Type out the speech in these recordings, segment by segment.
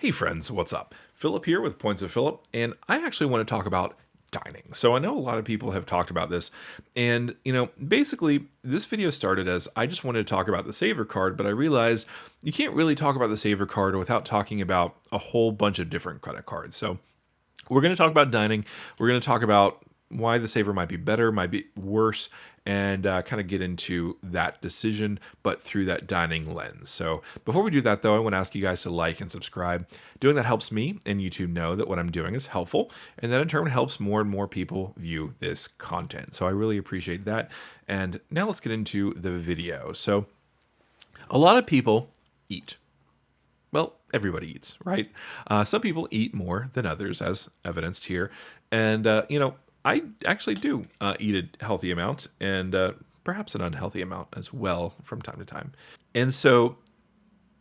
Hey friends, what's up? Philip here with Points of Philip, and I actually want to talk about dining. So I know a lot of people have talked about this, and basically this video started as I just wanted to talk about the Savor card, but I realized you can't really talk about the Savor card without talking about a whole bunch of different credit cards. So we're going to talk about dining. We're going to talk about why the Savor might be better, might be worse, and kind of get into that decision, but through that dining lens. So before we do that, though, I want to ask you guys to like and subscribe. Doing that helps me and YouTube know that what I'm doing is helpful, and that in turn helps more and more people view this content. So I really appreciate that. And now let's get into the video. So a lot of people eat. Well, everybody eats, right? Some people eat more than others, as evidenced here. And, I actually do eat a healthy amount and perhaps an unhealthy amount as well from time to time. And so,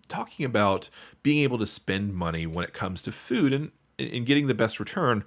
talking about being able to spend money when it comes to food and getting the best return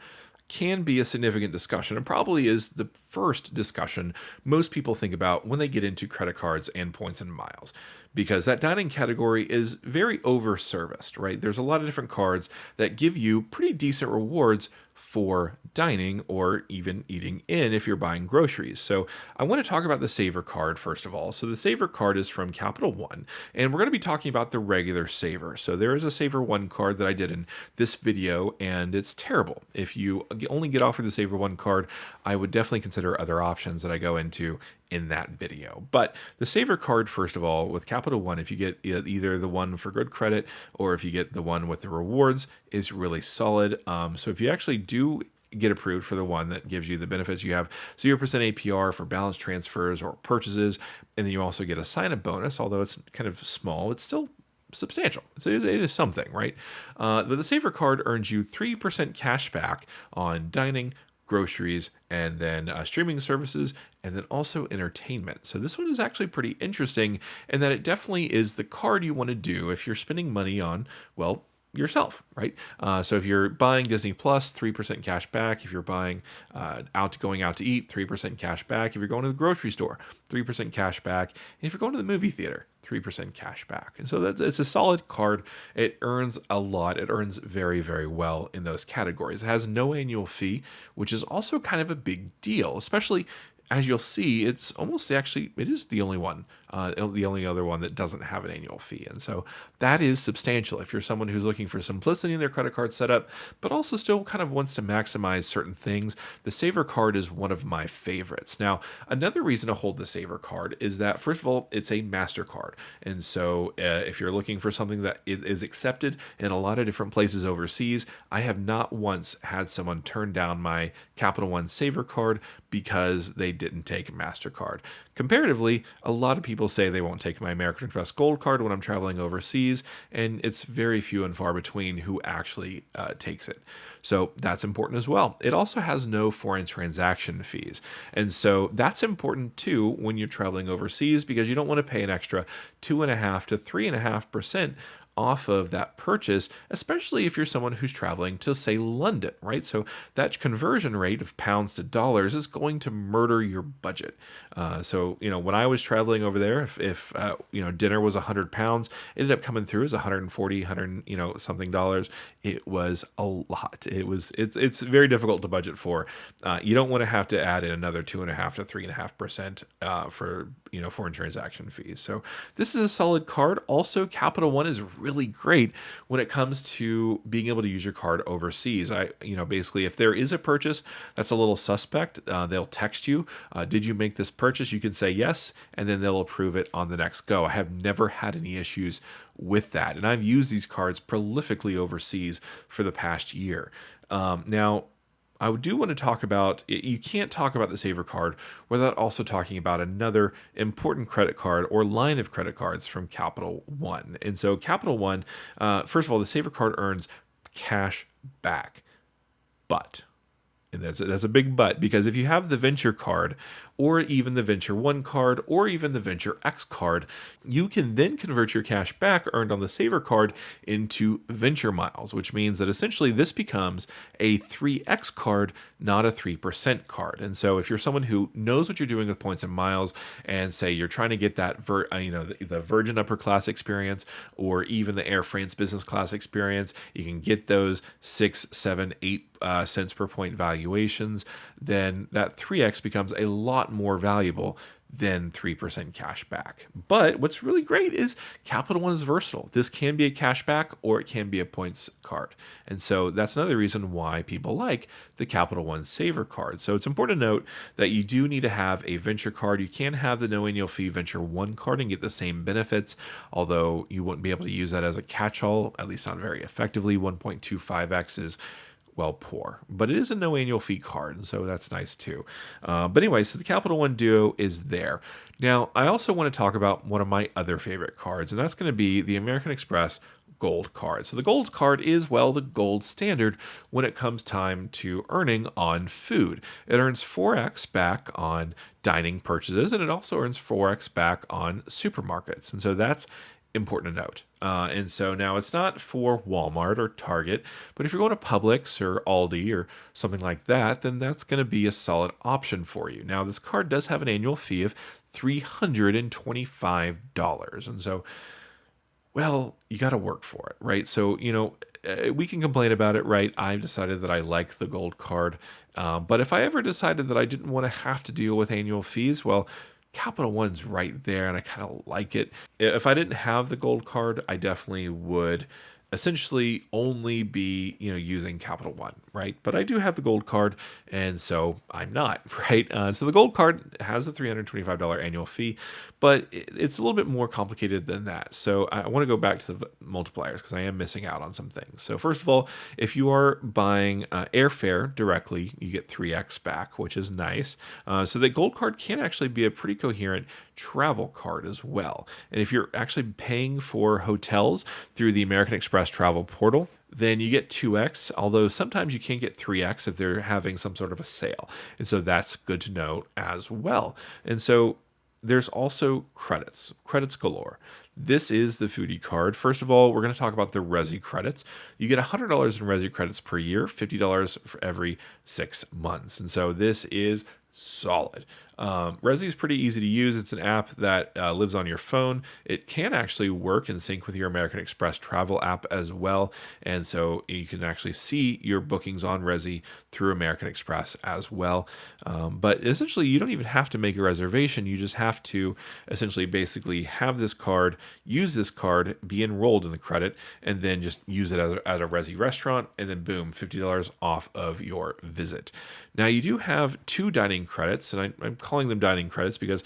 can be a significant discussion and probably is the first discussion most people think about when they get into credit cards and points and miles, because that dining category is very over-serviced, right? There's a lot of different cards that give you pretty decent rewards for dining or even eating in if you're buying groceries. So I want to talk about the Savor card first of all. So the Savor card is from Capital One, and we're going to be talking about the regular Savor. So there is a Savor One card that I did in this video, and it's terrible. If you only get offered the Savor One card, I would definitely consider other options that I go into in that video. But the Savor card, first of all, with Capital One, if you get either the one for good credit or if you get the one with the rewards, is really solid. So if you actually do get approved for the one that gives you the benefits, you have 0% APR for balance transfers or purchases, and then you also get a sign-up bonus, although it's kind of small, it's still substantial. It is something, right? But the Savor card earns you 3% cash back on dining, groceries, and then streaming services, and then also entertainment. So this one is actually pretty interesting in that it definitely is the card you want to do if you're spending money on, well, yourself, right? So if you're buying Disney Plus, 3% cash back. If you're buying going out to eat, 3% cash back. If you're going to the grocery store, 3% cash back. And if you're going to the movie theater, 3% cash back. And so it's a solid card. It earns a lot. It earns very, very well in those categories. It has no annual fee, which is also kind of a big deal, especially as you'll see, it is the only one, the only other one that doesn't have an annual fee. And so that is substantial if you're someone who's looking for simplicity in their credit card setup, but also still kind of wants to maximize certain things. The Savor card is one of my favorites. Now, another reason to hold the Savor card is that, first of all, it's a MasterCard. And so if you're looking for something that is accepted in a lot of different places overseas, I have not once had someone turn down my Capital One Savor card because they didn't take MasterCard. Comparatively, a lot of people say they won't take my American Express Gold card when I'm traveling overseas, and it's very few and far between who actually takes it. So that's important as well. It also has no foreign transaction fees. And so that's important too when you're traveling overseas, because you don't want to pay an extra 2.5 to 3.5% off of that purchase, especially if you're someone who's traveling to, say, London, right? So that conversion rate of pounds to dollars is going to murder your budget. So when I was traveling over there, if dinner was 100 pounds, it ended up coming through as 140, 100, something dollars. It was a lot. It's very difficult to budget for. You don't want to have to add in another 2.5 to 3.5% for foreign transaction fees. So this is a solid card. Also, Capital One is really great when it comes to being able to use your card overseas. Basically, if there is a purchase that's a little suspect, they'll text you, did you make this purchase? You can say yes, and then they'll approve it on the next go. I have never had any issues with that, and I've used these cards prolifically overseas for the past year. Now, I do want to talk about, you can't talk about the Savor card without also talking about another important credit card or line of credit cards from Capital One. And so Capital One, first of all, the Savor card earns cash back, but And that's a big but, because if you have the Venture card, or even the Venture One card, or even the Venture X card, you can then convert your cash back earned on the Savor card into Venture miles, which means that essentially this becomes a 3X card, not a 3% card. And so if you're someone who knows what you're doing with points and miles, and say you're trying to get that the Virgin Upper Class experience, or even the Air France Business Class experience, you can get those 6, 7, 8 cents per point valuations, then that 3X becomes a lot more valuable than 3% cash back. But what's really great is Capital One is versatile. This can be a cash back, or it can be a points card. And so that's another reason why people like the Capital One Savor card. So it's important to note that you do need to have a Venture card. You can have the no annual fee Venture One card and get the same benefits, although you wouldn't be able to use that as a catch-all, at least not very effectively. 1.25x is, well, poor, but it is a no annual fee card, and so that's nice too. But anyway, so the Capital One Duo is there. Now, I also want to talk about one of my other favorite cards, and that's going to be the American Express Gold Card. So the Gold Card is, well, the gold standard when it comes time to earning on food. It earns 4x back on dining purchases, and it also earns 4x back on supermarkets, and so that's important to note. And so now it's not for Walmart or Target, but if you're going to Publix or Aldi or something like that, then that's going to be a solid option for you. Now, this card does have an annual fee of $325. And so, well, you got to work for it, right? So, we can complain about it, right? I've decided that I like the gold card. But if I ever decided that I didn't want to have to deal with annual fees, well, Capital One's right there, and I kind of like it. If I didn't have the gold card, I definitely would essentially only be, using Capital One, right? But I do have the gold card, and so I'm not, right? So the gold card has a $325 annual fee, but it's a little bit more complicated than that. So I want to go back to the multipliers because I am missing out on some things. So first of all, if you are buying airfare directly, you get 3x back, which is nice. So the gold card can actually be a pretty coherent travel card as well. And if you're actually paying for hotels through the American Express travel portal, then you get 2x, although sometimes you can get 3x if they're having some sort of a sale. And so that's good to know as well. And so there's also credits galore. This is the foodie card. First of all, we're going to talk about the Resi credits. You get $100 in Resi credits per year, $50 for every 6 months. And so this is solid. Resi is pretty easy to use. It's an app that lives on your phone. It can actually work and sync with your American Express travel app as well. And so you can actually see your bookings on Resi through American Express as well. But essentially, you don't even have to make a reservation. You just have to essentially basically have this card, use this card, be enrolled in the credit, and then just use it at a Resi restaurant, and then boom, $50 off of your visit. Now, you do have 2 dining credits, and I'm calling them dining credits because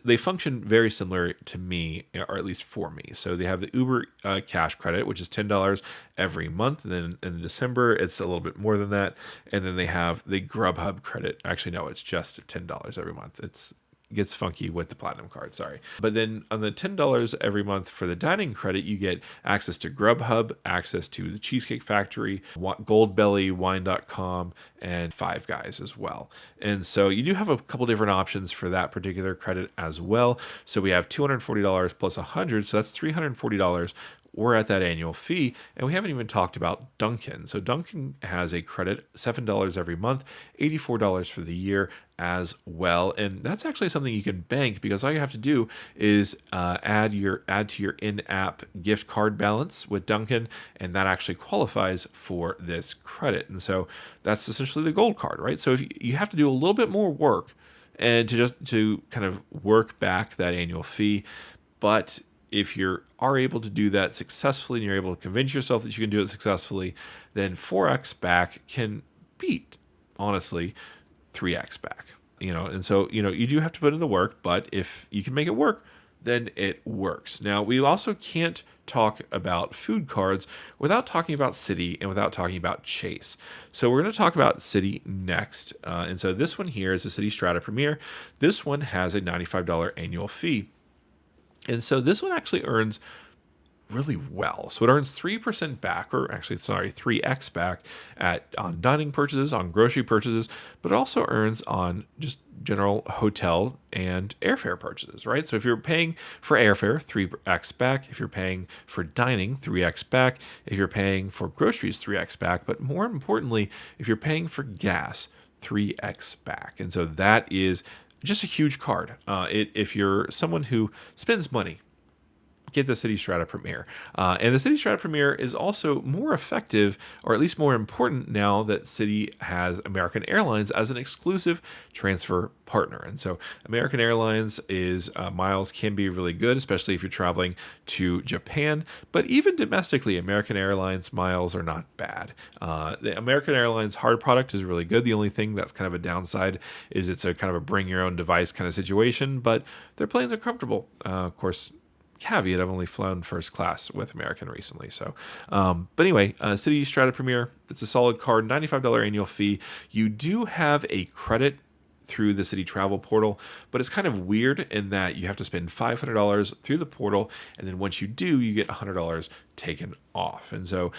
they function very similar to me, or at least for me. So they have the Uber cash credit, which is $10 every month. And then in December, it's a little bit more than that. And then they have the Grubhub credit. Actually, no, it's just $10 every month. It gets funky with the platinum card, sorry. But then on the $10 every month for the dining credit, you get access to Grubhub, access to the Cheesecake Factory, Goldbelly, Wine.com, and Five Guys as well. And so you do have a couple different options for that particular credit as well. So we have $240 plus $100, so that's $340. We're at that annual fee, and we haven't even talked about Dunkin'. So Dunkin' has a credit, $7 every month, $84 for the year as well. And that's actually something you can bank, because all you have to do is add to your in-app gift card balance with Dunkin', and that actually qualifies for this credit. And so that's essentially the gold card, right? So if you have to do a little bit more work and to kind of work back that annual fee, but if you are able to do that successfully and you're able to convince yourself that you can do it successfully, then 4x back can beat, honestly, 3x back. And so, you do have to put in the work, but if you can make it work, then it works. Now, we also can't talk about food cards without talking about Citi and without talking about Chase. So we're going to talk about Citi next. And so this one here is the Citi Strata Premier. This one has a $95 annual fee. And so this one actually earns really well. So it earns 3% back, or actually, sorry, 3x back on dining purchases, on grocery purchases, but it also earns on just general hotel and airfare purchases, right? So if you're paying for airfare, 3x back. If you're paying for dining, 3x back. If you're paying for groceries, 3x back. But more importantly, if you're paying for gas, 3x back. And so that is just a huge card. If you're someone who spends money, get the Citi Strata Premier. And the Citi Strata Premier is also more effective, or at least more important now that Citi has American Airlines as an exclusive transfer partner. And so American Airlines is miles can be really good, especially if you're traveling to Japan. But even domestically, American Airlines miles are not bad. The American Airlines hard product is really good. The only thing that's kind of a downside is it's a kind of a bring your own device kind of situation, but their planes are comfortable. Of course, caveat, I've only flown first class with American recently. So, but anyway, Citi Strata Premier, it's a solid card, $95 annual fee. You do have a credit through the Citi Travel portal, but it's kind of weird in that you have to spend $500 through the portal, and then once you do, you get $100 taken off. And so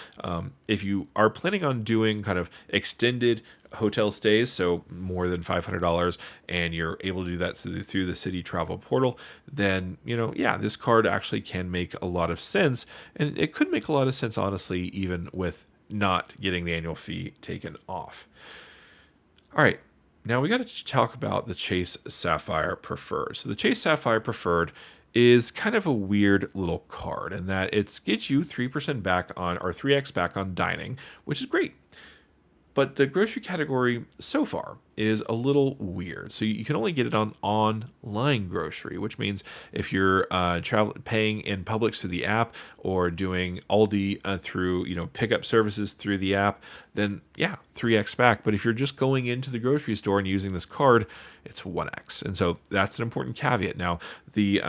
if you are planning on doing kind of extended hotel stays, so more than $500, and you're able to do that through the Citi Travel portal, then, yeah, this card actually can make a lot of sense. And it could make a lot of sense, honestly, even with not getting the annual fee taken off. All right. Now we got to talk about the Chase Sapphire Preferred. So the Chase Sapphire Preferred is kind of a weird little card in that it gets you 3% back on, or 3x back on dining, which is great. But the grocery category so far is a little weird. So you can only get it on online grocery, which means if you're paying in Publix through the app, or doing Aldi through pickup services through the app, then yeah, 3x back. But if you're just going into the grocery store and using this card, it's 1x. And so that's an important caveat. Now the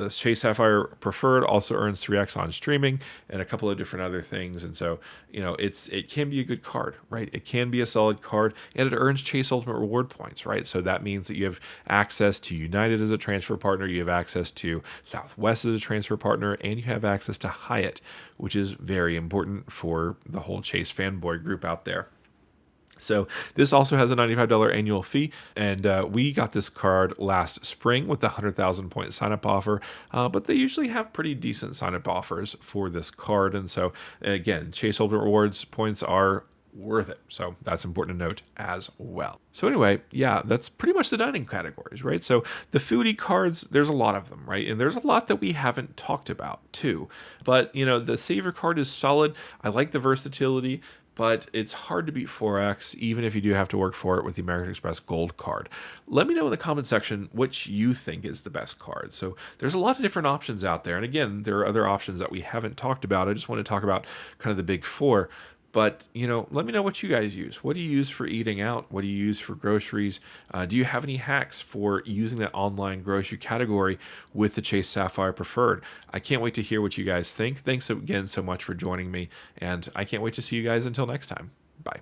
Chase Sapphire Preferred also earns 3x on streaming and a couple of different other things. And so, it can be a good card, right? It can be a solid card, and it earns Chase Ultimate Reward points, right? So that means that you have access to United as a transfer partner, you have access to Southwest as a transfer partner, and you have access to Hyatt, which is very important for the whole Chase fanboy group out there. So this also has a $95 annual fee, and we got this card last spring with the 100,000 point sign-up offer, but they usually have pretty decent sign-up offers for this card. And so, again, Chase Ultimate Rewards points are worth it. So that's important to note as well. So anyway, yeah, that's pretty much the dining categories, right? So the foodie cards, there's a lot of them, right? And there's a lot that we haven't talked about too. But, the Savor card is solid. I like the versatility, but it's hard to beat 4x, even if you do have to work for it with the American Express Gold card. Let me know in the comment section which you think is the best card. So there's a lot of different options out there. And again, there are other options that we haven't talked about. I just want to talk about kind of the big four. But, let me know what you guys use. What do you use for eating out? What do you use for groceries? Do you have any hacks for using that online grocery category with the Chase Sapphire Preferred? I can't wait to hear what you guys think. Thanks again so much for joining me, and I can't wait to see you guys until next time. Bye.